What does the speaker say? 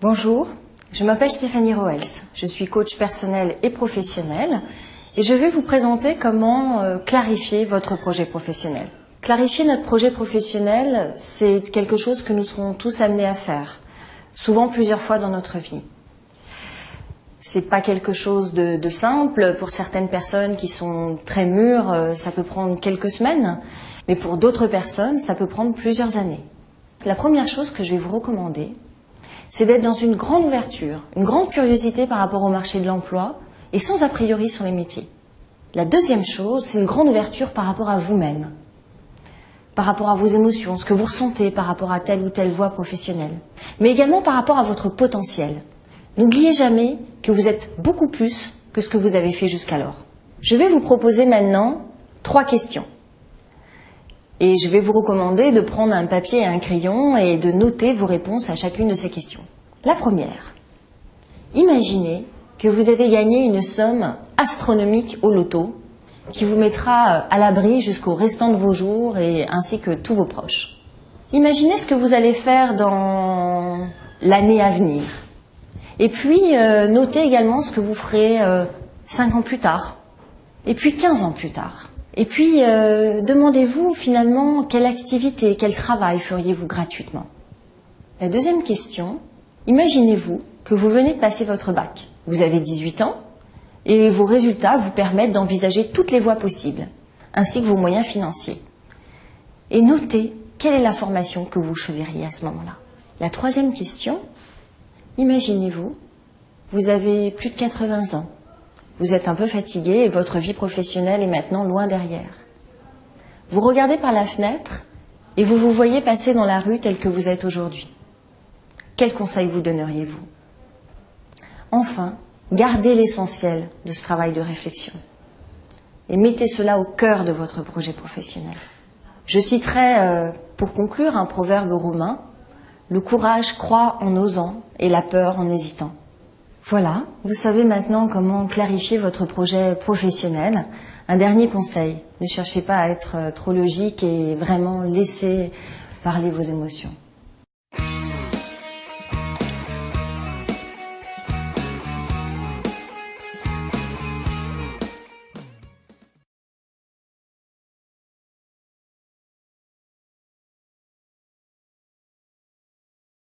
Bonjour, je m'appelle Stéphanie Roels, je suis coach personnel et professionnel et je vais vous présenter comment clarifier votre projet professionnel. Clarifier notre projet professionnel, c'est quelque chose que nous serons tous amenés à faire, souvent plusieurs fois dans notre vie. C'est pas quelque chose de simple, pour certaines personnes qui sont très mûres, ça peut prendre quelques semaines, mais pour d'autres personnes, ça peut prendre plusieurs années. La première chose que je vais vous recommander, c'est d'être dans une grande ouverture, une grande curiosité par rapport au marché de l'emploi et sans a priori sur les métiers. La deuxième chose, c'est une grande ouverture par rapport à vous-même, par rapport à vos émotions, ce que vous ressentez par rapport à telle ou telle voie professionnelle, mais également par rapport à votre potentiel. N'oubliez jamais que vous êtes beaucoup plus que ce que vous avez fait jusqu'alors. Je vais vous proposer maintenant 3 questions. Et je vais vous recommander de prendre un papier et un crayon et de noter vos réponses à chacune de ces questions. La première, imaginez que vous avez gagné une somme astronomique au loto qui vous mettra à l'abri jusqu'au restant de vos jours et ainsi que tous vos proches. Imaginez ce que vous allez faire dans l'année à venir. Et puis notez également ce que vous ferez 5 ans plus tard et puis 15 ans plus tard. Et puis, demandez-vous finalement quelle activité, quel travail feriez-vous gratuitement. La deuxième question, imaginez-vous que vous venez de passer votre bac. Vous avez 18 ans et vos résultats vous permettent d'envisager toutes les voies possibles, ainsi que vos moyens financiers. Et notez quelle est la formation que vous choisiriez à ce moment-là. La troisième question, imaginez-vous, vous avez plus de 80 ans. Vous êtes un peu fatigué et votre vie professionnelle est maintenant loin derrière. Vous regardez par la fenêtre et vous vous voyez passer dans la rue telle que vous êtes aujourd'hui. Quel conseil vous donneriez-vous? Enfin, gardez l'essentiel de ce travail de réflexion et mettez cela au cœur de votre projet professionnel. Je citerai, pour conclure, un proverbe romain: le courage croît en osant et la peur en hésitant. Voilà, vous savez maintenant comment clarifier votre projet professionnel. Un dernier conseil, ne cherchez pas à être trop logique et vraiment laissez parler vos émotions.